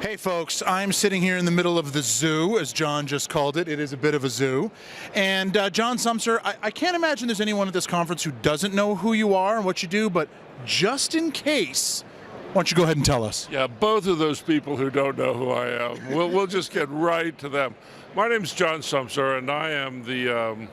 Hey folks, I'm sitting here in the middle of the zoo, as John just called it. It is a bit of a zoo. And John Sumser, I can't imagine there's anyone at this conference who doesn't know who you are and what you do, but just in case, why don't you go ahead and tell us? Yeah, both of those people who don't know who I am. We'll just get right to them. My name's John Sumser, and I am the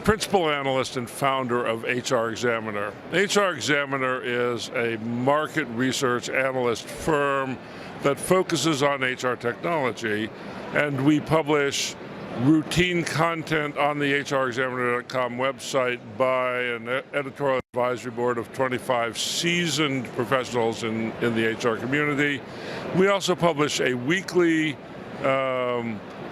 principal analyst and founder of HR Examiner. HR Examiner is a market research analyst firm that focuses on HR technology, and we publish routine content on the HRExaminer.com website by an editorial advisory board of 25 seasoned professionals in the HR community. We also publish a weekly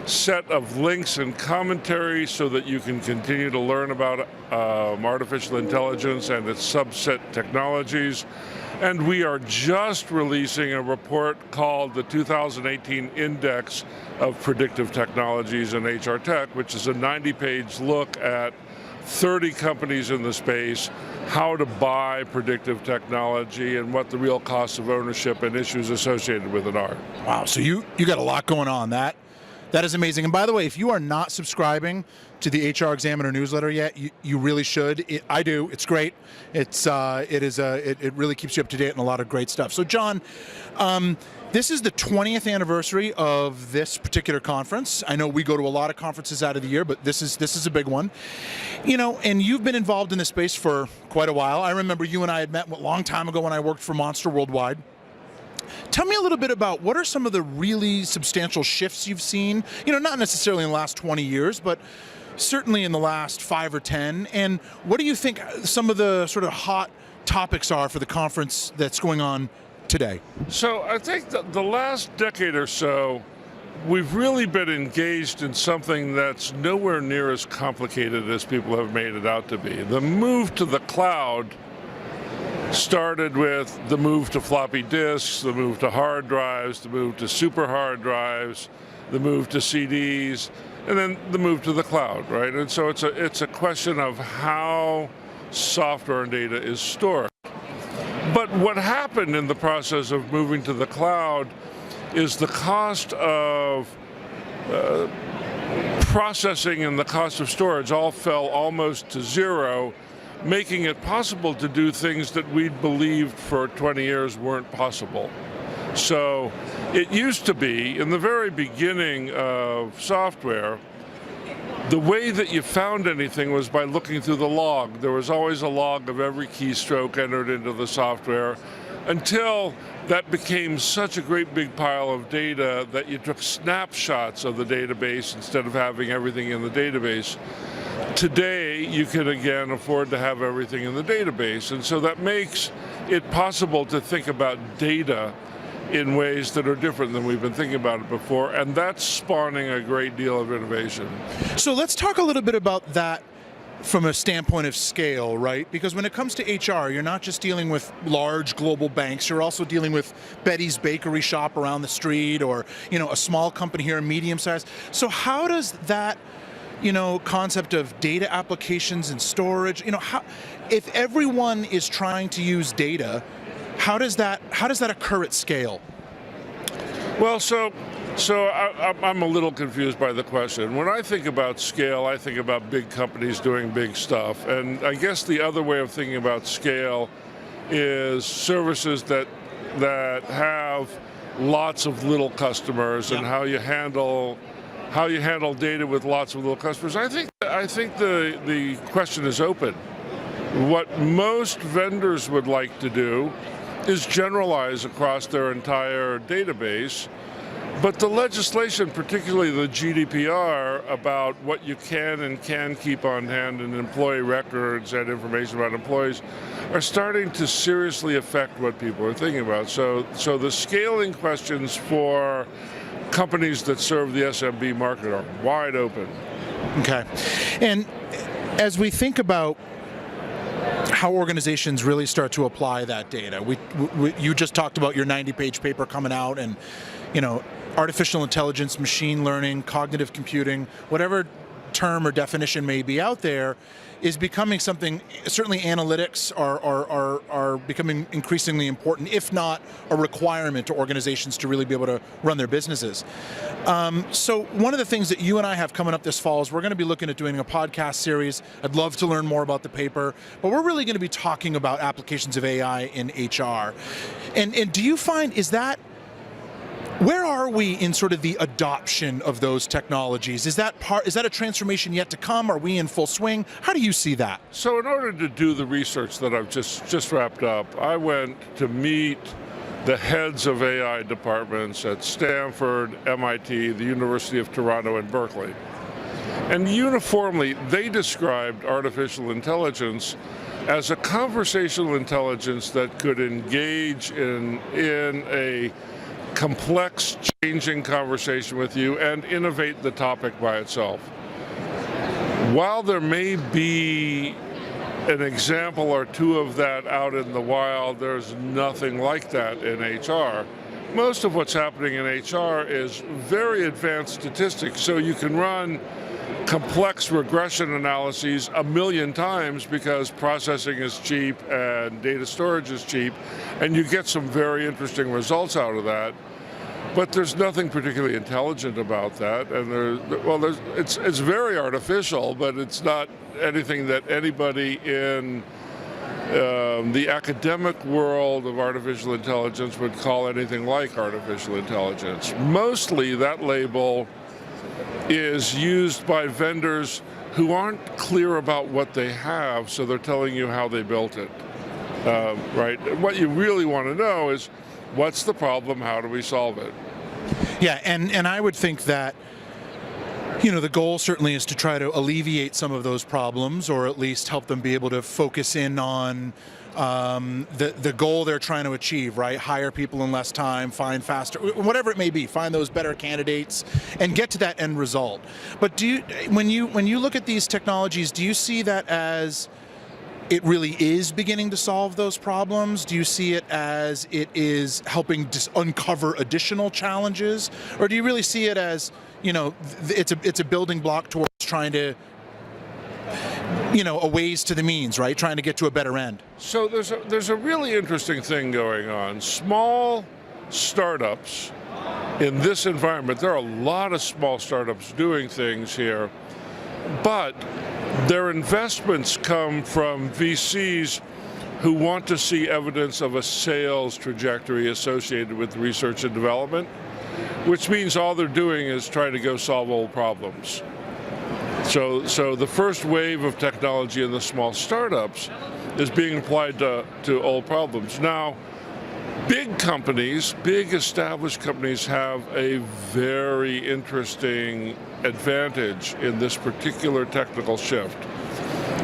set of links and commentary so that you can continue to learn about artificial intelligence and its subset technologies. And we are just releasing a report called the 2018 Index of Predictive Technologies in HR Tech, which is a 90-page look at 30 companies in the space, how to buy predictive technology, and what the real costs of ownership and issues associated with it are. Wow, so you got a lot going on. That is amazing. And by the way, if you are not subscribing to the HR Examiner newsletter yet, you really should. I do. It's great. It really keeps you up to date on a lot of great stuff. So John, this is the 20th anniversary of this particular conference. I know we go to a lot of conferences out of the year, but this is a big one. You know, and you've been involved in this space for quite a while. I remember you and I had met a long time ago when I worked for Monster Worldwide. Tell me a little bit about what are some of the really substantial shifts you've seen, you know, not necessarily in the last 20 years, but certainly in the last 5 or 10, and what do you think some of the sort of hot topics are for the conference that's going on today? So I think that the last decade or so, we've really been engaged in something that's nowhere near as complicated as people have made it out to be. The move to the cloud started with the move to floppy disks, the move to hard drives, the move to super hard drives, the move to CDs, and then the move to the cloud, right? And so it's a question of how software and data is stored. But what happened in the process of moving to the cloud is the cost of processing and the cost of storage all fell almost to zero, making it possible to do things that we'd believed for 20 years weren't possible. So it used to be, in the very beginning of software, the way that you found anything was by looking through the log. There was always a log of every keystroke entered into the software, until that became such a great big pile of data that you took snapshots of the database instead of having everything in the database. Today, you can again afford to have everything in the database, and so that makes it possible to think about data in ways that are different than we've been thinking about it before, and that's spawning a great deal of innovation. So let's talk a little bit about that from a standpoint of scale, right? Because when it comes to HR, you're not just dealing with large global banks, you're also dealing with Betty's bakery shop around the street, or, you know, a small company here, medium size. So how does that, you know, concept of data applications and storage, you know, if everyone is trying to use data, how does that occur at scale? Well, so I'm a little confused by the question. When I think about scale, I think about big companies doing big stuff. And I guess the other way of thinking about scale is services that have lots of little customers, and how you handle data with lots of little customers. I think the question is open. What most vendors would like to do is generalize across their entire database, but the legislation, particularly the GDPR, about what you can and can't keep on hand in employee records and information about employees, are starting to seriously affect what people are thinking about. So the scaling questions for companies that serve the SMB market are wide open. Okay, and as we think about how organizations really start to apply that data, you just talked about your 90-page paper coming out, and, you know, artificial intelligence, machine learning, cognitive computing, whatever term or definition may be out there, is becoming something. Certainly analytics are becoming increasingly important, if not a requirement to organizations to really be able to run their businesses. So one of the things that you and I have coming up this fall is we're going to be looking at doing a podcast series. I'd love to learn more about the paper, but we're really going to be talking about applications of AI in HR. And do you find, where are we in sort of the adoption of those technologies? Is that a transformation yet to come? Are we in full swing? How do you see that? So in order to do the research that I've just wrapped up, I went to meet the heads of AI departments at Stanford, MIT, the University of Toronto, and Berkeley. And uniformly, they described artificial intelligence as a conversational intelligence that could engage in a complex, changing conversation with you and innovate the topic by itself. While there may be an example or two of that out in the wild, there's nothing like that in HR. Most of what's happening in HR is very advanced statistics, so you can run complex regression analyses a million times because processing is cheap and data storage is cheap, and you get some very interesting results out of that. But there's nothing particularly intelligent about that, and it's very artificial, but it's not anything that anybody in the academic world of artificial intelligence would call anything like artificial intelligence. Mostly that label is used by vendors who aren't clear about what they have, so they're telling you how they built it, right? What you really want to know is, what's the problem, how do we solve it? Yeah, and I would think that, you know, the goal certainly is to try to alleviate some of those problems, or at least help them be able to focus in on the goal they're trying to achieve, right? Hire people in less time, find faster, whatever it may be, find those better candidates and get to that end result. But when you look at these technologies, do you see that as it really is beginning to solve those problems? Do you see it as it is helping uncover additional challenges? Or do you really see it as, you know, it's a building block towards trying to, you know, a ways to the means, right? Trying to get to a better end. So there's a really interesting thing going on. Small startups in this environment, there are a lot of small startups doing things here, but their investments come from VCs who want to see evidence of a sales trajectory associated with research and development, which means all they're doing is trying to go solve old problems. So the first wave of technology in the small startups is being applied to old problems. Now, big companies, big established companies, have a very interesting advantage in this particular technical shift.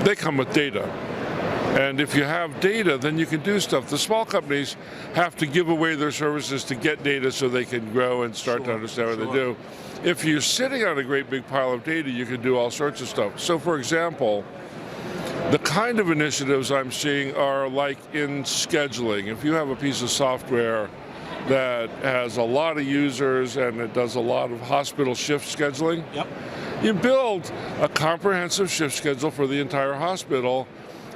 They come with data. And if you have data, then you can do stuff. The small companies have to give away their services to get data so they can grow and start to understand what they do. If you're sitting on a great big pile of data, you can do all sorts of stuff. So for example, the kind of initiatives I'm seeing are like in scheduling. If you have a piece of software that has a lot of users and it does a lot of hospital shift scheduling, Yep. You build a comprehensive shift schedule for the entire hospital,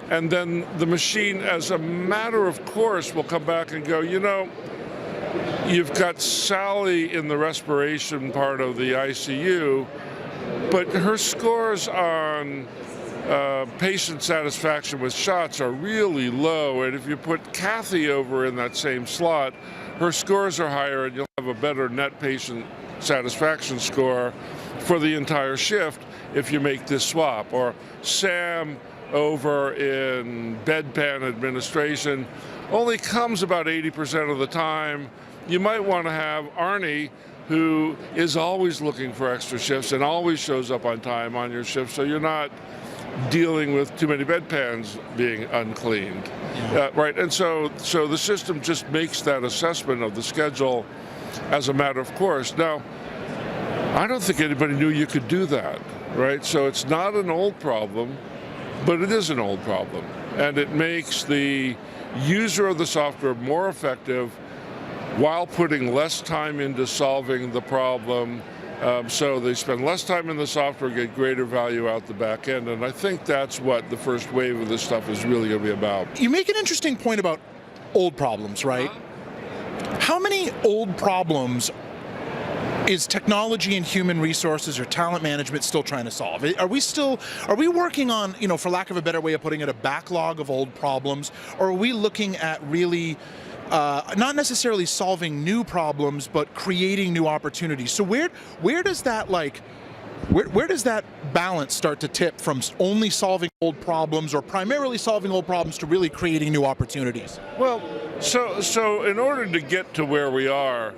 and then the machine, as a matter of course, will come back and go, you know, you've got Sally in the respiration part of the ICU, but her scores on patient satisfaction with shots are really low, and if you put Kathy over in that same slot, her scores are higher and you'll have a better net patient satisfaction score for the entire shift if you make this swap. Or Sam over in bedpan administration only comes about 80% of the time. You might want to have Arnie, who is always looking for extra shifts and always shows up on time on your shift, so you're not dealing with too many bedpans being uncleaned. Yeah. Right, and so the system just makes that assessment of the schedule as a matter of course. Now, I don't think anybody knew you could do that, right? So it's not an old problem, but it is an old problem. And it makes the user of the software more effective while putting less time into solving the problem So they spend less time in the software, get greater value out the back end, and I think that's what the first wave of this stuff is really going to be about. You make an interesting point about old problems, right? How many old problems is technology and human resources or talent management still trying to solve? Are we working on, for lack of a better way of putting it, a backlog of old problems, or are we looking at really not necessarily solving new problems, but creating new opportunities? So where does that where does that balance start to tip from only solving old problems or primarily solving old problems to really creating new opportunities? Well, so in order to get to where we are,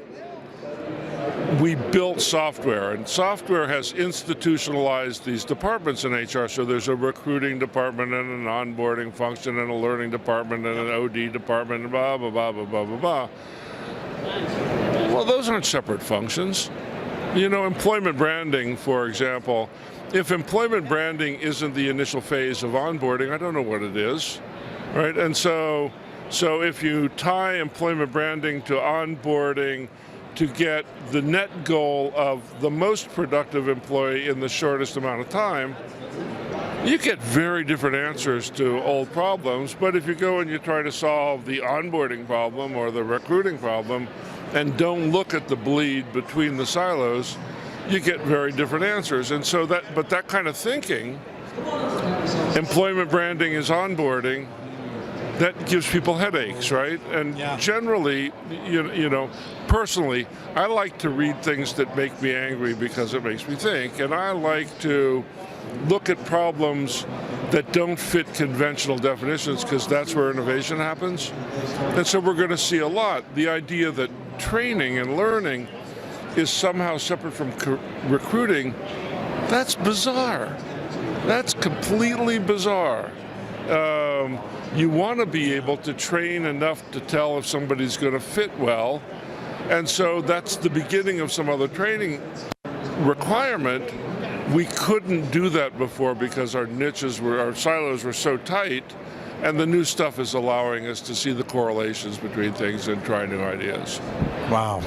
we built software, and software has institutionalized these departments in HR. So there's a recruiting department and an onboarding function and a learning department and an OD department and blah, blah, blah, blah, blah, blah, blah. Well, those aren't separate functions. Employment branding, for example, if employment branding isn't the initial phase of onboarding, I don't know what it is, right? And so if you tie employment branding to onboarding to get the net goal of the most productive employee in the shortest amount of time, you get very different answers to old problems. But if you go and you try to solve the onboarding problem or the recruiting problem and don't look at the bleed between the silos, you get very different answers. And so that kind of thinking, employment branding is onboarding, that gives people headaches, right? And generally, personally, I like to read things that make me angry because it makes me think, and I like to look at problems that don't fit conventional definitions, because that's where innovation happens. And so we're going to see a lot. The idea that training and learning is somehow separate from recruiting, that's bizarre. That's completely bizarre. You want to be able to train enough to tell if somebody's going to fit well, and so that's the beginning of some other training requirement. We couldn't do that before because our silos were so tight, and the new stuff is allowing us to see the correlations between things and try new ideas. Wow,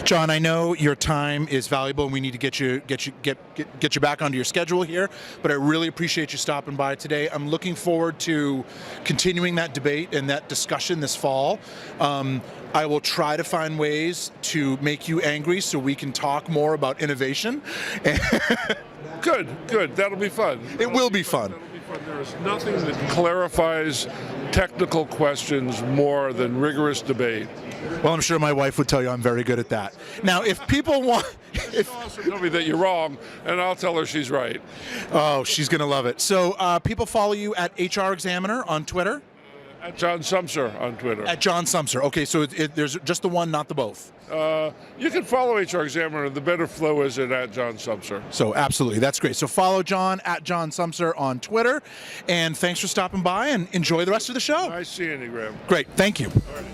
John, I know your time is valuable, and we need to get you back onto your schedule here. But I really appreciate you stopping by today. I'm looking forward to continuing that debate and that discussion this fall. I will try to find ways to make you angry so we can talk more about innovation. Good. That'll be fun. It will be fun. There is nothing that clarifies technical questions more than rigorous debate. Well, I'm sure my wife would tell you I'm very good at that. Now, if people want... She'll also tell me that you're wrong, and I'll tell her she's right. Oh, she's going to love it. So people follow you at HR Examiner on Twitter? At John Sumser on Twitter. At John Sumser. Okay, so there's just the one, not the both. You can follow HR Examiner. The better flow is at John Sumser. So absolutely, that's great. So follow John at John Sumser on Twitter, and thanks for stopping by, and enjoy the rest of the show. Nice seeing you, Graham. Great, thank you. All right.